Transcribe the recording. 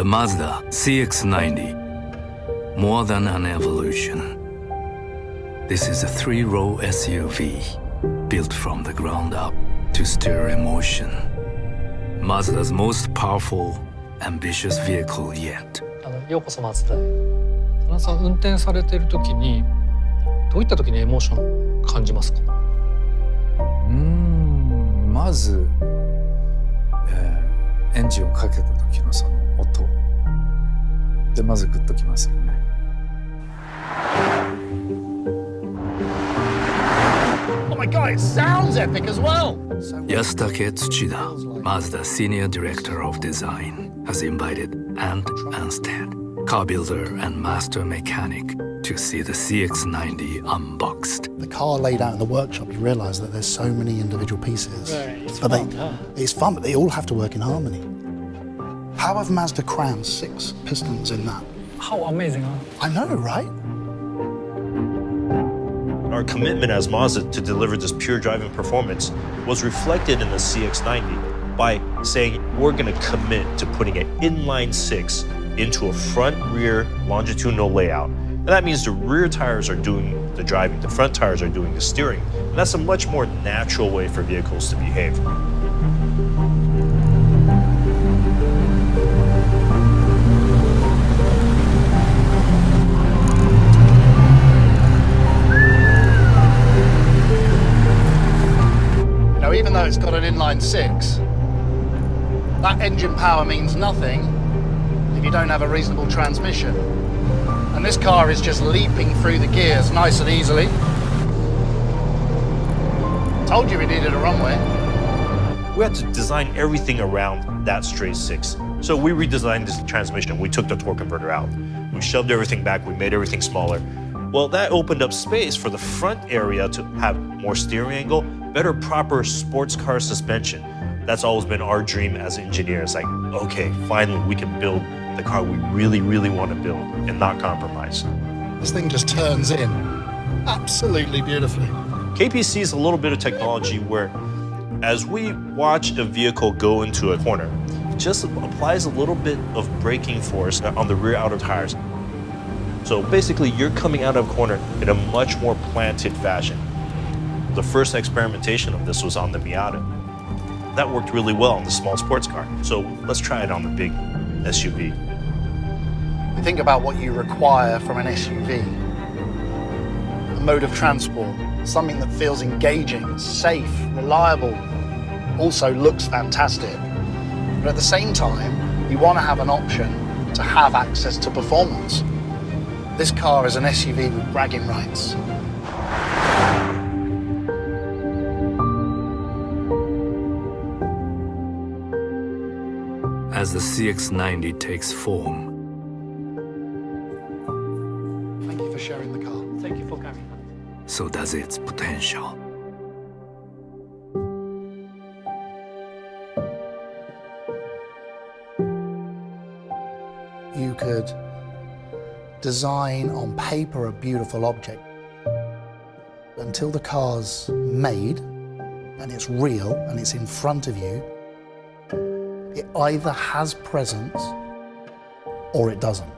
The Mazda CX-90, more than an evolution. This is a three-row SUV built from the ground up to stir emotion. Mazda's most powerful, ambitious vehicle yet. ようこそマツダへ。田中さん運転されている時にどういった時にエモーション感じますか？まず、エンジンをかけた時のその音でまずグッときますよね。Oh my God, it sounds epic as well. Yasutake Tsuchida, Mazda Senior Director of Design, has invited Ant Anstead, car builder and master mechanic, to see the CX-90 unboxed. The car laid out in the workshop, you realise that there's so many individual pieces. Right, it's but fun, huh? It's fun, but they all have to work in harmony. How have Mazda crammed 6 pistons in that? How amazing, huh? I know, right? Our commitment as Mazda to deliver this pure driving performance was reflected in the CX-90 by saying we're going to commit to putting an inline 6 into a front-rear longitudinal layout. And that means the rear tires are doing the driving, the front tires are doing the steering. And that's a much more natural way for vehicles to behave. Now, even though it's got an inline 6, that engine power means nothing if you don't have a reasonable transmission. And this car is just leaping through the gears nice and easily. Told you we needed a runway. We had to design everything around that straight 6. So we redesigned this transmission. We took the torque converter out. We shoved everything back. We made everything smaller. Well, that opened up space for the front area to have more steering angle, better proper sports car suspension. That's always been our dream as engineers. Like, okay, finally we can build the car we really, really want to build and not compromise. This thing just turns in absolutely beautifully. KPC is a little bit of technology where as we watch a vehicle go into a corner, it just applies a little bit of braking force on the rear outer tires. So basically you're coming out of a corner in a much more planted fashion. The first experimentation of this was on the Miata. That worked really well on the small sports car. So let's try it on the big SUV. You think about what you require from an SUV. A mode of transport, something that feels engaging, safe, reliable, also looks fantastic. But at the same time, you want to have an option to have access to performance. This car is an SUV with bragging rights. As the CX-90 takes form, Thank you for sharing the car. Thank you for coming. so does its potential. You could design on paper a beautiful object. Until the car's made and it's real and it's in front of you, it either has presence or it doesn't.